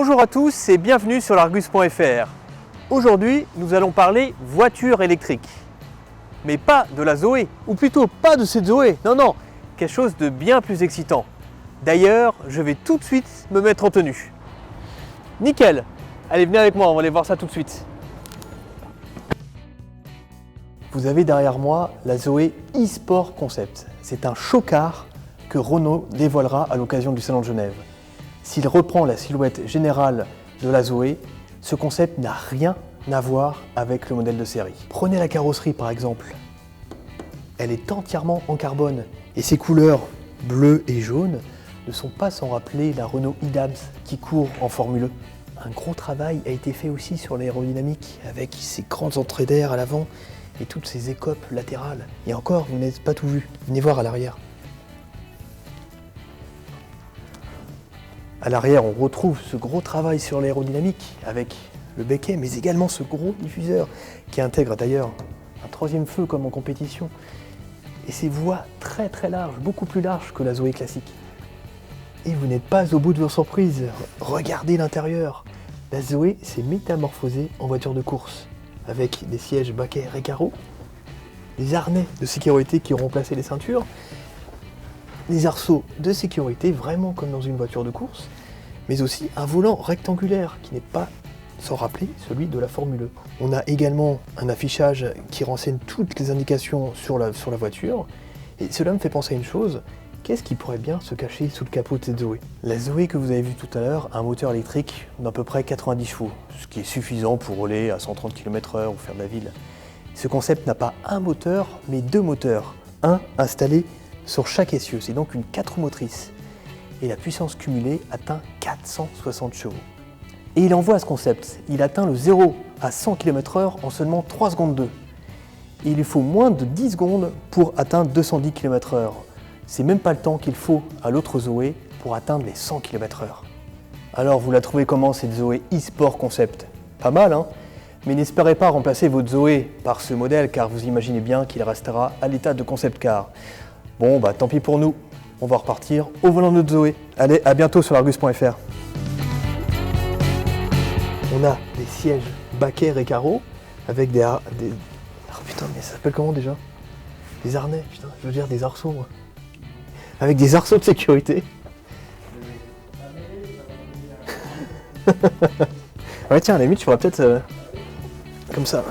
Bonjour à tous et bienvenue sur l'Argus.fr. Aujourd'hui, nous allons parler voiture électrique. Mais pas de la Zoé, ou plutôt pas de cette Zoé, non, quelque chose de bien plus excitant. D'ailleurs, je vais tout de suite me mettre en tenue. Nickel! Allez, venez avec moi, on va aller voir ça tout de suite. Vous avez derrière moi la Zoé e-Sport Concept. C'est un show-car que Renault dévoilera à l'occasion du Salon de Genève. S'il reprend la silhouette générale de la Zoé, ce concept n'a rien à voir avec le modèle de série. Prenez la carrosserie par exemple. Elle est entièrement en carbone et ses couleurs bleu et jaune ne sont pas sans rappeler la Renault e-Dams qui court en Formule E. Un gros travail a été fait aussi sur l'aérodynamique avec ses grandes entrées d'air à l'avant et toutes ces écopes latérales. Et encore, vous n'avez pas tout vu. Venez voir à l'arrière. À l'arrière, on retrouve ce gros travail sur l'aérodynamique avec le becquet, mais également ce gros diffuseur qui intègre d'ailleurs un troisième feu comme en compétition. Et ces voies très larges, beaucoup plus larges que la Zoé classique. Et vous n'êtes pas au bout de vos surprises. Regardez l'intérieur. La Zoé s'est métamorphosée en voiture de course avec des sièges Baquet Recaro, des harnais de sécurité qui ont remplacé les ceintures, des arceaux de sécurité vraiment comme dans une voiture de course, mais aussi un volant rectangulaire qui n'est pas sans rappeler celui de la Formule E. On a également un affichage qui renseigne toutes les indications sur la voiture, et cela me fait penser à une chose, qu'est-ce qui pourrait bien se cacher sous le capot de cette Zoé? La Zoé que vous avez vue tout à l'heure a un moteur électrique d'à peu près 90 chevaux, ce qui est suffisant pour rouler à 130 km/h ou faire de la ville. Ce concept n'a pas un moteur, mais deux moteurs, un installé sur chaque essieu, c'est donc une 4 motrices. Et la puissance cumulée atteint 460 chevaux. Et il envoie ce concept, il atteint le 0 à 100 km/h en seulement 3 secondes 2. Et il lui faut moins de 10 secondes pour atteindre 210 km/h. C'est même pas le temps qu'il faut à l'autre Zoé pour atteindre les 100 km/h. Alors vous la trouvez comment cette Zoé e-Sport Concept? Pas mal hein? Mais n'espérez pas remplacer votre Zoé par ce modèle car vous imaginez bien qu'il restera à l'état de concept car. Bon bah tant pis pour nous, on va repartir au volant de notre Zoé. Allez, à bientôt sur l'Argus.fr. On a des sièges Baquet Recaro avec des... Oh putain, mais ça s'appelle comment déjà? Des harnais, putain, je veux dire des arceaux moi. Avec des arceaux de sécurité. Ouais tiens, à la limite, tu pourrais peut-être... comme ça.